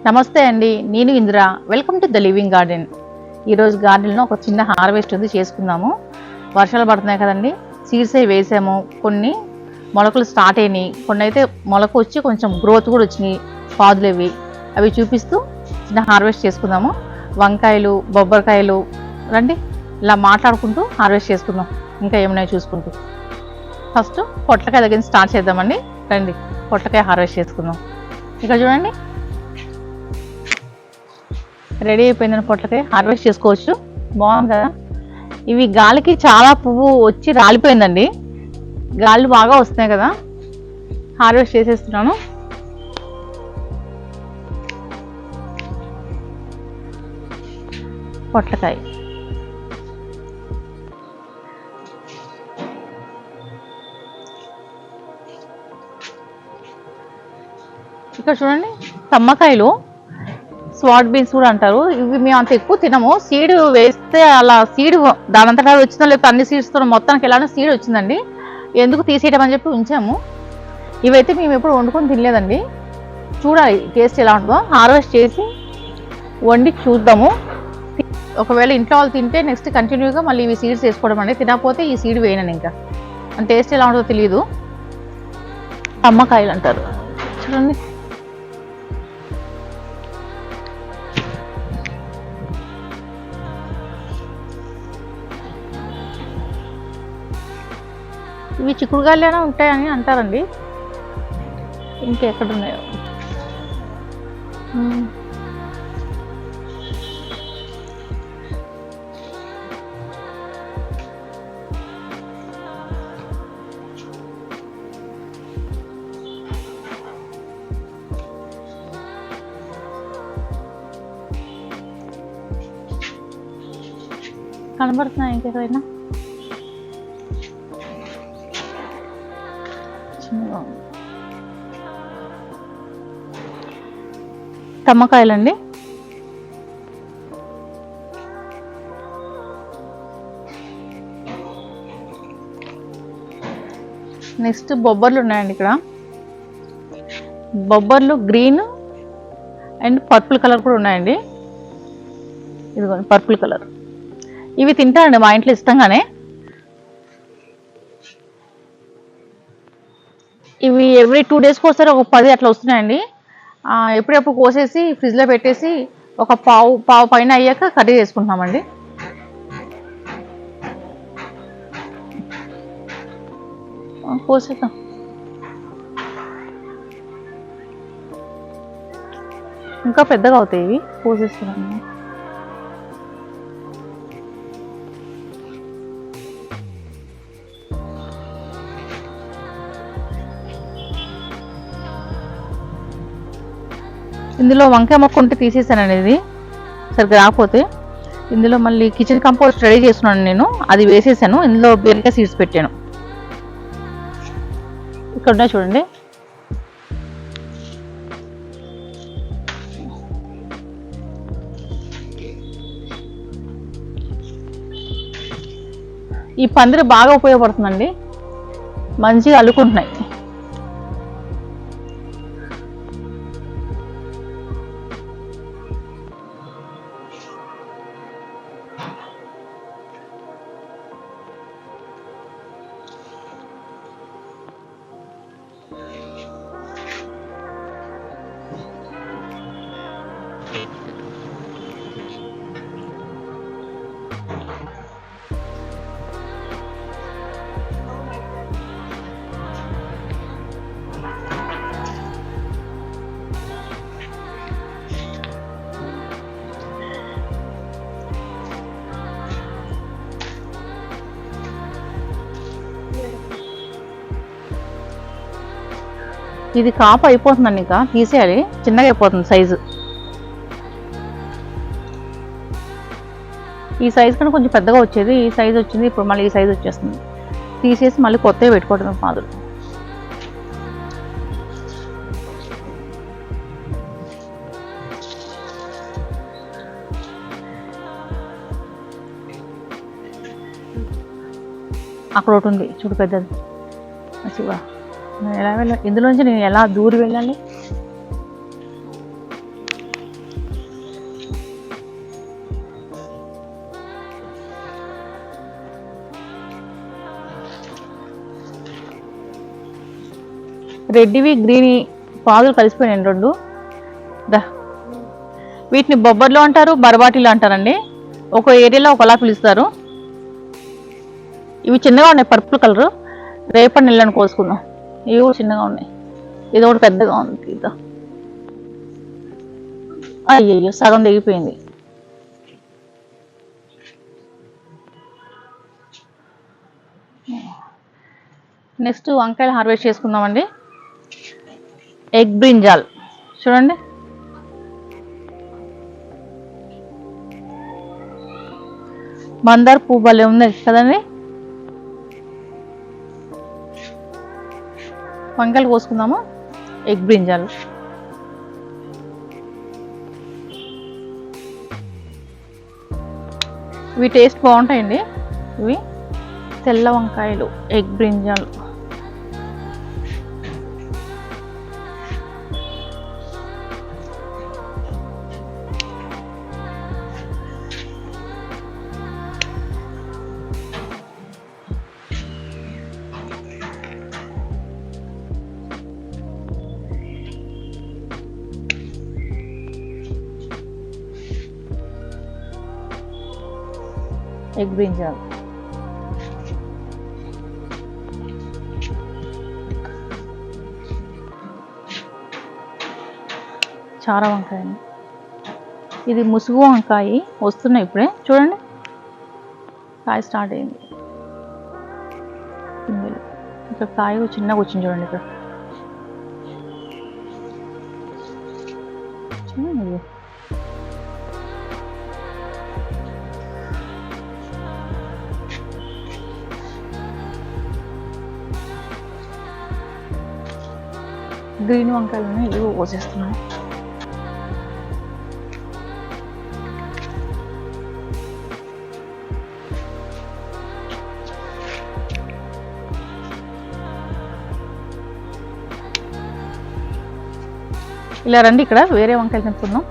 నమస్తే అండి, నేను Indira. Welcome to the living garden. ఈరోజు గార్డెన్లో ఒక చిన్న హార్వెస్ట్ ఉంది, చేసుకుందాము. వర్షాలు పడుతున్నాయి కదండి, సీడ్స్ అవి వేసాము. కొన్ని మొలకలు స్టార్ట్ అయినాయి, కొన్ని అయితే మొలక వచ్చి కొంచెం గ్రోత్ కూడా వచ్చినాయి, పాదులు అవి చూపిస్తూ చిన్న హార్వెస్ట్ చేసుకుందాము. వంకాయలు, బొబ్బరికాయలు, రండి ఇలా మాట్లాడుకుంటూ హార్వెస్ట్ చేసుకుందాం. ఇంకా ఏమైనా చూసుకుంటూ ఫస్ట్ పొట్లకాయ దగ్గర స్టార్ట్ చేద్దామండి. రండి పొట్లకాయ హార్వెస్ట్ చేసుకుందాం. ఇక్కడ చూడండి, రెడీ అయిపోయిందని పొట్లకాయ హార్వెస్ట్ చేసుకోవచ్చు. బాగుంది కదా. ఇవి గాలికి చాలా పువ్వు వచ్చి రాలిపోయిందండి, గాలి బాగా వస్తున్నాయి కదా. హార్వెస్ట్ చేసేస్తున్నాను. పొట్లకాయ ఇక్కడ చూడండి, తమ్మకాయలు, స్వాట్ బీన్స్ కూడా అంటారు. ఇవి మేము అంత ఎక్కువ తినము. సీడ్ వేస్తే అలా సీడ్ దానంతటా వచ్చిందో లేకపోతే అన్ని సీడ్స్తో మొత్తానికి ఎలానో సీడ్ వచ్చిందండి, ఎందుకు తీసేయడం అని చెప్పి ఉంచాము. ఇవైతే మేము ఎప్పుడు వండుకొని తినలేదండి, చూడాలి టేస్ట్ ఎలా ఉంటుందో. హార్వెస్ట్ చేసి వండి చూద్దాము. ఒకవేళ ఇంట్లో వాళ్ళు తింటే నెక్స్ట్ కంటిన్యూగా మళ్ళీ ఇవి సీడ్స్ వేసుకోవడం అండి. తినకపోతే ఈ సీడ్ వేయను, ఇంకా టేస్ట్ ఎలా ఉంటుందో తెలియదు. తమ్మకాయలు అంటారు చూడండి. ఇవి చిక్కుడుగాయలైనా ఉంటాయని అంటారండి, ఇంకెక్కడున్నాయో. కనబడుతున్నాయి ఇంకెక్కడైనా? తమ్మకాయలండి. నెక్స్ట్ బొబ్బర్లు ఉన్నాయండి. ఇక్కడ బొబ్బర్లు గ్రీన్ అండ్ పర్పుల్ కలర్ కూడా ఉన్నాయండి. ఇదిగోండి పర్పుల్ కలర్. ఇవి తింటానండి మా ఇంట్లో ఇష్టంగానే. ఇవి ఎవ్రీ 2 డేస్కి ఒకసారి ఒక 10 అట్లా వస్తున్నాయండి. ఎప్పుడెప్పుడు కోసేసి ఫ్రిడ్జ్లో పెట్టేసి ఒక పావు పైన అయ్యాక కర్రీ చేసుకుంటున్నామండి. కోసేద్దాం. ఇంకా పెద్దగా అవుతాయి ఇవి, కోసేస్తున్నాము. ఇందులో వంకాయ మొక్క ఉంటే తీసేసానండి, ఇది సరిగ్గా రాకపోతే. ఇందులో మళ్ళీ కిచెన్ కంపోస్ట్ రెడీ చేసుకున్నాను నేను, అది వేసేసాను. ఇందులో బీరకాయ సీడ్స్ పెట్టాను. ఇక్కడ ఉన్నాయి చూడండి. ఈ పందిరి బాగా ఉపయోగపడుతుందండి, మంచిగా అల్లుకుంటున్నాయి. ఇది కాపు అయిపోతుందండి, ఇంకా తీసేయాలి. చిన్నగా అయిపోతుంది సైజు. ఈ సైజు కన్నా కొంచెం పెద్దగా వచ్చేది, ఈ సైజు వచ్చింది. ఇప్పుడు మళ్ళీ ఈ సైజు వచ్చేస్తుంది. తీసేసి మళ్ళీ కొత్తవి పెట్టుకోవడం మాదులు. అక్కడ ఒకటి ఉంది చూడు, పెద్దది. శివ ఎలా వెళ్ళాలి ఇందులోంచి, నేను ఎలా దూరి వెళ్ళాలి? రెడ్డివి గ్రీని పాదులు కలిసిపోయినాయి రెండు. వీటిని బొబ్బర్లు అంటారు, బరబాటీలు అంటారండి. ఒక ఏరియాలో ఒకలా పిలుస్తారు. ఇవి చిన్నగా ఉన్నాయి, పర్పుల్ కలరు. రేపటి నెలను కోసుకుందాం. ఇవి కూడా చిన్నగా ఉన్నాయి. ఇది ఒకటి పెద్దగా ఉంది. ఇదా అయ్యయ్యో సగం తెగిపోయింది. నెక్స్ట్ వంకాయలు హార్వెస్ట్ చేసుకుందామండి. ఎగ్ బ్రింజాల్ చూడండి. మందార పువ్వు భలే ఉంది కదండి. వంకాయలు కోసుకుందాము. ఎగ్ బ్రింజాలు ఇవి టేస్ట్ బాగుంటాయండి. ఇవి తెల్ల వంకాయలు, ఎగ్ బ్రింజాలు. ఎగ్ బ్రింజాల్ చార వంకాయ. ఇది ముసుగు వంకాయ వస్తున్నాయి ఇప్పుడే. చూడండి కాయ స్టార్ట్ అయింది. ఇక్కడ కాయ చిన్నగా వచ్చింది చూడండి. ఇక్కడ చూడండి. గ్రీన్ వంకాయలను ఇవి కోసేస్తున్నాను. ఇలా రండి, ఇక్కడ వేరే వంకాయలు తెంపుకుందాం.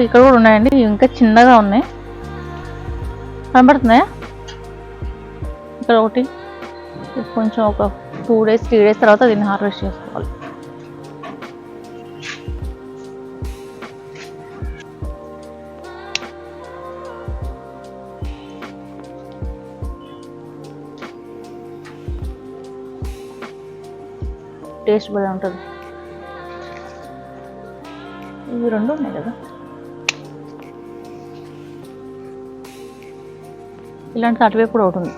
ఇక్కడ కూడా ఉన్నాయండి, ఇంకా చిన్నగా ఉన్నాయి. కనబడుతున్నాయా? ఇక్కడ ఒకటి. కొంచెం ఒక 2 days 3 days తర్వాత దీన్ని హార్వెస్ట్ చేసుకోవాలి. టేస్ట్ బాగా ఉంటుంది. ఇవి రెండు ఉన్నాయి కదా. ఇలాంటి అటువైపు కూడా ఒకటి ఉంది.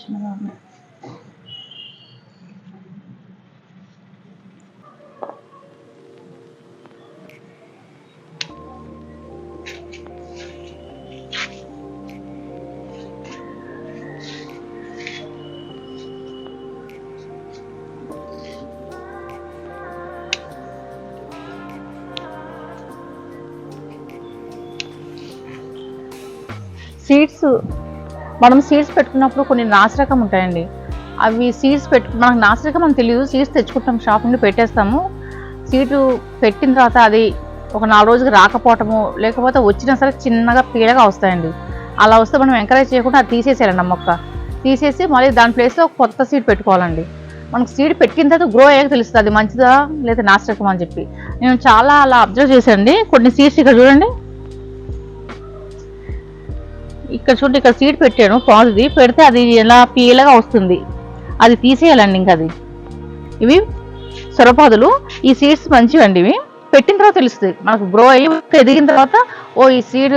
చిన్నగా ఉన్నాయి. సీడ్స్ మనం సీడ్స్ పెట్టుకున్నప్పుడు కొన్ని నాసిరకం ఉంటాయండి. అవి సీడ్స్ మనకు నాసిరకం అని తెలియదు. సీడ్స్ తెచ్చుకుంటాం, షాప్ నుండి పెట్టేస్తాము. సీడ్ పెట్టిన తర్వాత అది ఒక 4 రోజులు రాకపోవటము, లేకపోతే వచ్చినా సరే చిన్నగా పీలగా వస్తాయండి. అలా వస్తే మనం ఎంకరేజ్ చేయకుండా అది తీసేసేయాలండి. మొక్క తీసేసి మళ్ళీ దాని ప్లేస్లో కొత్త సీడ్ పెట్టుకోవాలండి. మనకు సీడ్ పెట్టిన తర్వాత గ్రో అయ్యాక తెలుస్తుంది అది మంచిదా లేదా నాసిరకం అని చెప్పి. నేను చాలా అలా అబ్జర్వ్ చేశానండి. కొన్ని సీడ్స్ ఇక్కడ చూడండి, ఇక్కడ చూడండి, ఇక్కడ సీడ్ పెట్టాను పాదుది. పెడితే అది ఎలా పీలగా వస్తుంది, అది తీసేయాలండి. ఇంకా అది ఇవి సొరపాదులు. ఈ సీడ్స్ మంచివండి. ఇవి పెట్టిన తర్వాత తెలుస్తుంది మనకు. గ్రో అయ్యి ఎదిగిన తర్వాత ఓ ఈ సీడ్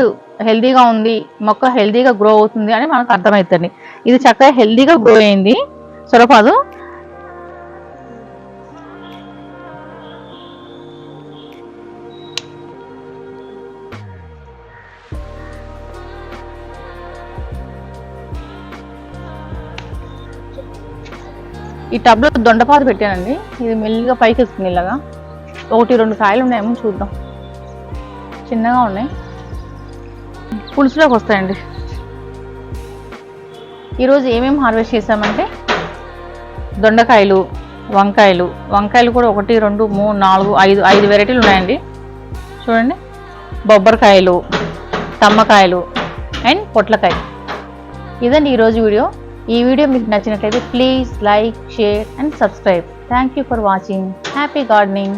హెల్దీగా ఉంది, మొక్క హెల్దీగా గ్రో అవుతుంది అని మనకు అర్థమవుతుంది. ఇది చక్కగా హెల్దీగా గ్రో అయింది సొరపాదు. ఈ టబ్లో దొండపాదు పెట్టానండి. ఇది మెల్లిగా పైకి వస్తుంది. ఇలాగా 1-2 కాయలు ఉన్నాయేమో చూద్దాం. చిన్నగా ఉన్నాయి. పులుసులోకి వస్తాయండి. ఈరోజు ఏమేమి హార్వెస్ట్ చేసామంటే దొండకాయలు, వంకాయలు కూడా 1 2 3 4 5 వెరైటీలు ఉన్నాయండి. చూడండి, బొబ్బరికాయలు, తమ్మకాయలు అండ్ పొట్లకాయ. ఇదండి ఈరోజు వీడియో. ఈ వీడియో మీకు నచ్చినట్లయితే please like, share and subscribe. Thank you for watching. Happy gardening.